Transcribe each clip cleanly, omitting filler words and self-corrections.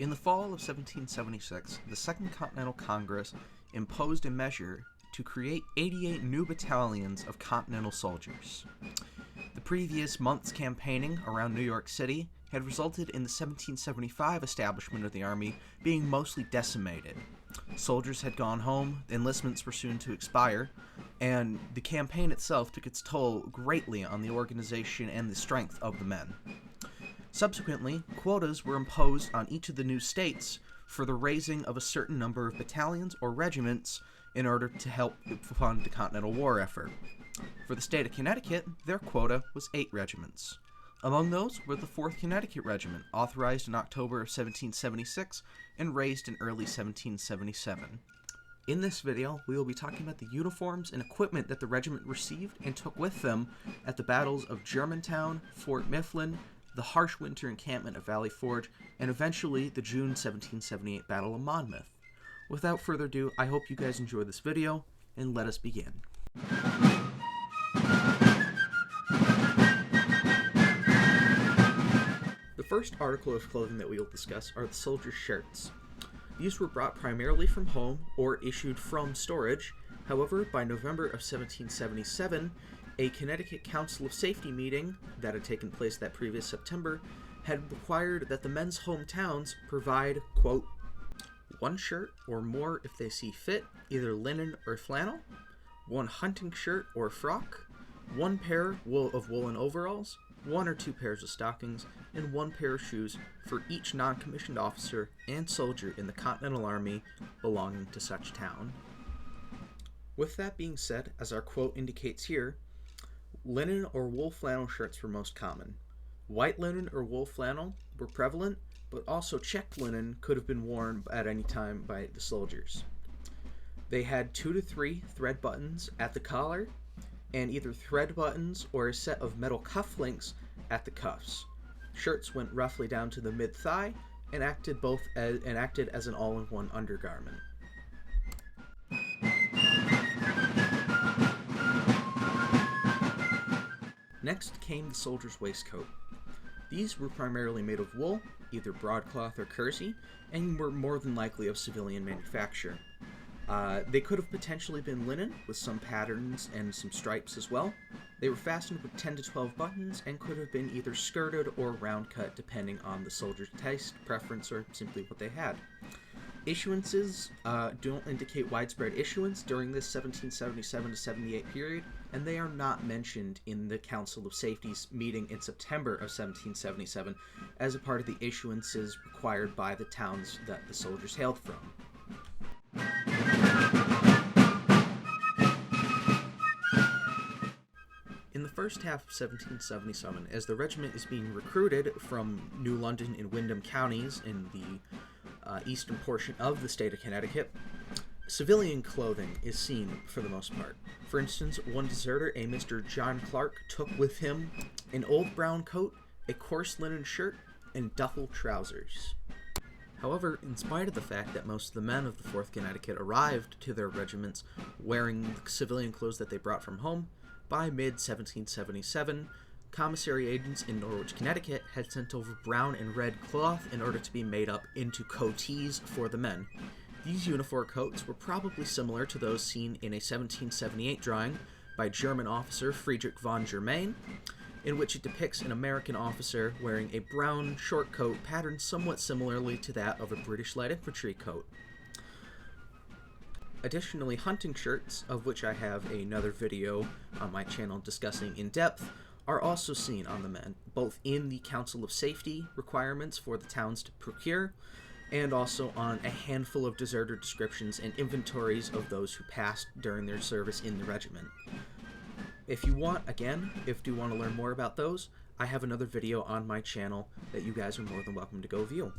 In the fall of 1776, the Second Continental Congress imposed a measure to create 88 new battalions of Continental soldiers. The previous month's campaigning around New York City had resulted in the 1775 establishment of the Army being mostly decimated. Soldiers had gone home, enlistments were soon to expire, and the campaign itself took its toll greatly on the organization and the strength of the men. Subsequently, quotas were imposed on each of the new states for the raising of a certain number of battalions or regiments in order to help fund the Continental War effort. For the state of Connecticut, their quota was 8 regiments. Among those were the 4th Connecticut Regiment, authorized in October of 1776 and raised in early 1777. In this video, we will be talking about the uniforms and equipment that the regiment received and took with them at the battles of Germantown, Fort Mifflin, the harsh winter encampment of Valley Forge, and eventually the June 1778 Battle of Monmouth. Without further ado, I hope you guys enjoy this video, and let us begin. The first article of clothing that we will discuss are the soldiers' shirts. These were brought primarily from home or issued from storage. However, by November of 1777, a Connecticut Council of Safety meeting that had taken place that previous September had required that the men's hometowns provide, quote, 1 shirt or more if they see fit, either linen or flannel, 1 hunting shirt or frock, 1 pair of woolen overalls, 1 or 2 pairs of stockings, and 1 pair of shoes for each non-commissioned officer and soldier in the Continental Army belonging to such town. With that being said, as our quote indicates here, linen or wool flannel shirts were most common. White linen or wool flannel were prevalent, but also checked linen could have been worn at any time by the soldiers. They had 2 to 3 thread buttons at the collar, and either thread buttons or a set of metal cufflinks at the cuffs. Shirts went roughly down to the mid-thigh and acted as an all-in-one undergarment. Next came the soldier's waistcoat. These were primarily made of wool, either broadcloth or kersey, and were more than likely of civilian manufacture. They could have potentially been linen, with some patterns and some stripes as well. They were fastened with 10 to 12 buttons, and could have been either skirted or round cut, depending on the soldier's taste, preference, or simply what they had. Issuances don't indicate widespread issuance during this 1777 to 78 period, and they are not mentioned in the Council of Safety's meeting in September of 1777 as a part of the issuances required by the towns that the soldiers hailed from. In the first half of 1777, as the regiment is being recruited from New London and Windham counties in the eastern portion of the state of Connecticut, civilian clothing is seen for the most part. For instance, one deserter, a Mr. John Clark, took with him an old brown coat, a coarse linen shirt, and duffel trousers. However, in spite of the fact that most of the men of the 4th Connecticut arrived to their regiments wearing the civilian clothes that they brought from home, by mid-1777, commissary agents in Norwich, Connecticut had sent over brown and red cloth in order to be made up into coatees for the men. These uniform coats were probably similar to those seen in a 1778 drawing by German officer Friedrich von Germain, in which it depicts an American officer wearing a brown short coat patterned somewhat similarly to that of a British light infantry coat. Additionally, hunting shirts, of which I have another video on my channel discussing in depth, are also seen on the men, both in the Council of Safety requirements for the towns to procure, and also on a handful of deserter descriptions and inventories of those who passed during their service in the regiment. If you want to learn more about those, I have another video on my channel that you guys are more than welcome to go view.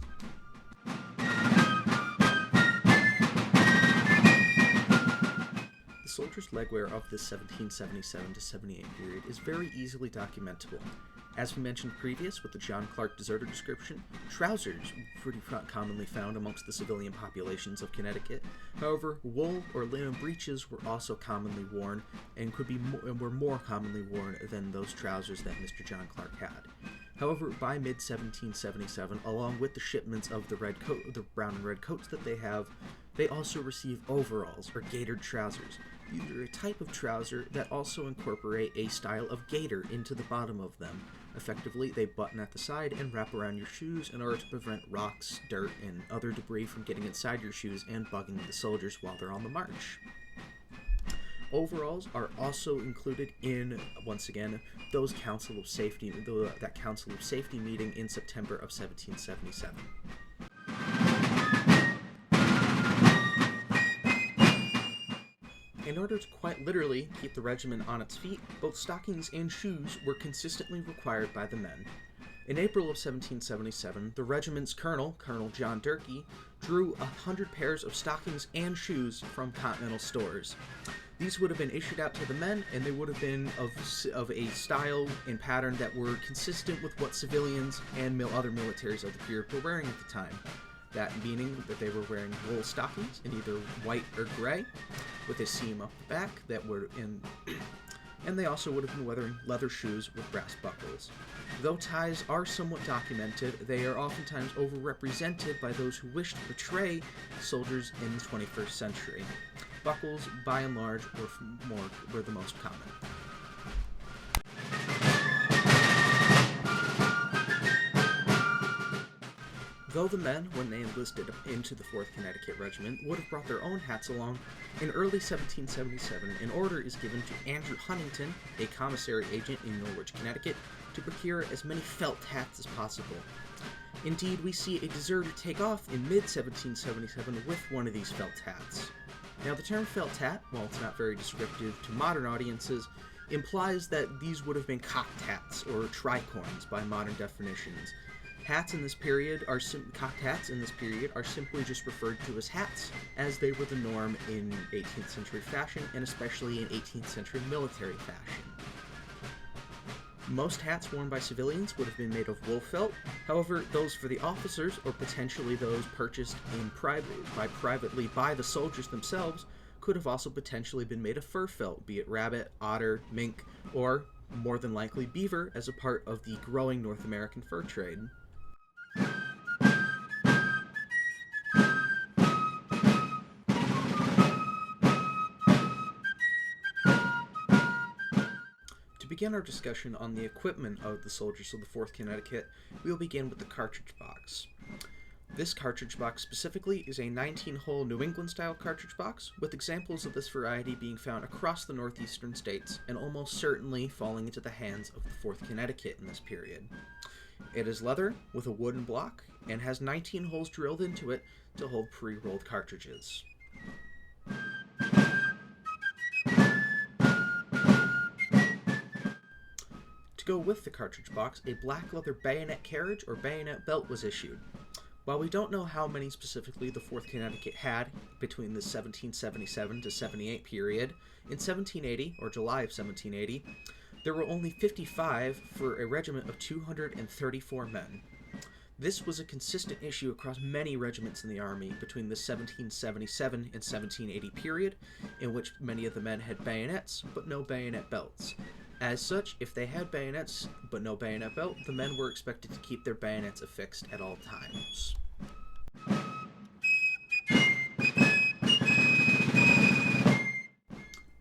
The soldiers' legwear of this 1777 to 78 period is very easily documentable. As we mentioned previous with the John Clark deserter description, trousers were pretty commonly found amongst the civilian populations of Connecticut. However, wool or linen breeches were also commonly worn and were more commonly worn than those trousers that Mr. John Clark had. However, by mid-1777, along with the shipments of the brown and red coats that they have, they also receive overalls or gaitered trousers. These are a type of trouser that also incorporate a style of gaiter into the bottom of them. Effectively, they button at the side and wrap around your shoes in order to prevent rocks, dirt, and other debris from getting inside your shoes and bugging the soldiers while they're on the march. Overalls are also included in, once again, that Council of Safety meeting in September of 1777. In order to quite literally keep the regiment on its feet, both stockings and shoes were consistently required by the men. In April of 1777, the regiment's Colonel John Durkee, drew 100 pairs of stockings and shoes from Continental stores. These would have been issued out to the men, and they would have been of a style and pattern that were consistent with what civilians and other militaries of the period were wearing at the time. That meaning that they were wearing wool stockings in either white or gray, with a seam up the back that were in, and they also would have been wearing leather shoes with brass buckles. Though ties are somewhat documented, they are oftentimes overrepresented by those who wish to portray soldiers in the 21st century. Buckles, by and large, were the most common. Though the men, when they enlisted into the 4th Connecticut Regiment, would have brought their own hats along, in early 1777 an order is given to Andrew Huntington, a commissary agent in Norwich, Connecticut, to procure as many felt hats as possible. Indeed, we see a deserter take off in mid-1777 with one of these felt hats. Now, the term felt hat, while it's not very descriptive to modern audiences, implies that these would have been cocked hats, or tricorns by modern definitions. Cocked hats in this period are simply just referred to as hats, as they were the norm in 18th century fashion, and especially in 18th century military fashion. Most hats worn by civilians would have been made of wool felt. However, those for the officers, or potentially those purchased privately by the soldiers themselves, could have also potentially been made of fur felt, be it rabbit, otter, mink, or, more than likely, beaver, as a part of the growing North American fur trade. To begin our discussion on the equipment of the soldiers of the 4th Connecticut, we will begin with the cartridge box. This cartridge box specifically is a 19-hole New England-style cartridge box, with examples of this variety being found across the northeastern states, and almost certainly falling into the hands of the 4th Connecticut in this period. It is leather with a wooden block, and has 19 holes drilled into it to hold pre-rolled cartridges. To go with the cartridge box, a black leather bayonet carriage or bayonet belt was issued. While we don't know how many specifically the 4th Connecticut had between the 1777 to 78 period, in 1780, or July of 1780, there were only 55 for a regiment of 234 men. This was a consistent issue across many regiments in the Army between the 1777 and 1780 period, in which many of the men had bayonets, but no bayonet belts. As such, if they had bayonets, but no bayonet belt, the men were expected to keep their bayonets affixed at all times.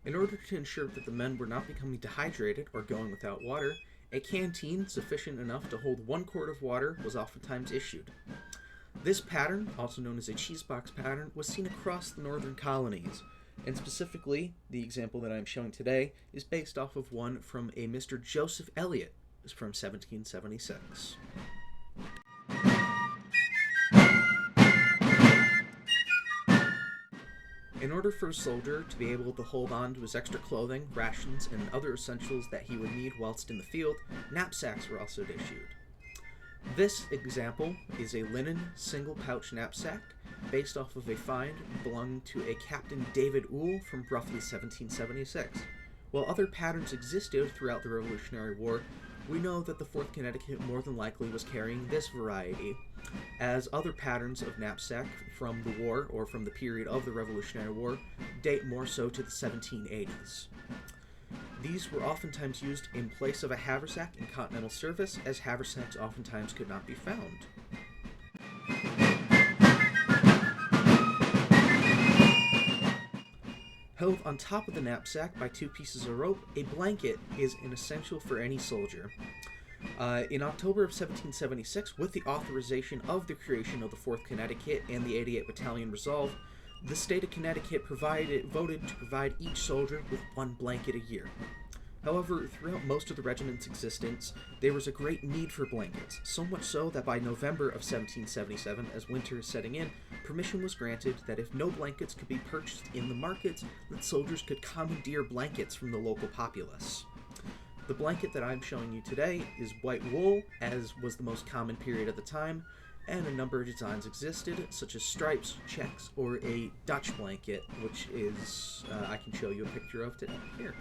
In order to ensure that the men were not becoming dehydrated or going without water, a canteen sufficient enough to hold 1 quart of water was oftentimes issued. This pattern, also known as a cheese box pattern, was seen across the northern colonies, and specifically, the example that I'm showing today is based off of one from a Mr. Joseph Elliot from 1776. In order for a soldier to be able to hold on to his extra clothing, rations, and other essentials that he would need whilst in the field, knapsacks were also issued. This example is a linen single-pouch knapsack based off of a find belonging to a Captain David Oule from roughly 1776. While other patterns existed throughout the Revolutionary War, we know that the 4th Connecticut more than likely was carrying this variety, as other patterns of knapsack from the war, or from the period of the Revolutionary War, date more so to the 1780s. These were oftentimes used in place of a haversack in Continental service, as haversacks oftentimes could not be found. Held on top of the knapsack by two pieces of rope, a blanket is an essential for any soldier. In October of 1776, with the authorization of the creation of the 4th Connecticut and the 88th Battalion Resolve, the state of Connecticut voted to provide each soldier with one blanket a year. However, throughout most of the regiment's existence, there was a great need for blankets, so much so that by November of 1777, as winter is setting in, permission was granted that if no blankets could be purchased in the markets, that soldiers could commandeer blankets from the local populace. The blanket that I'm showing you today is white wool, as was the most common period at the time, and a number of designs existed, such as stripes, checks, or a Dutch blanket, which is, I can show you a picture of today here.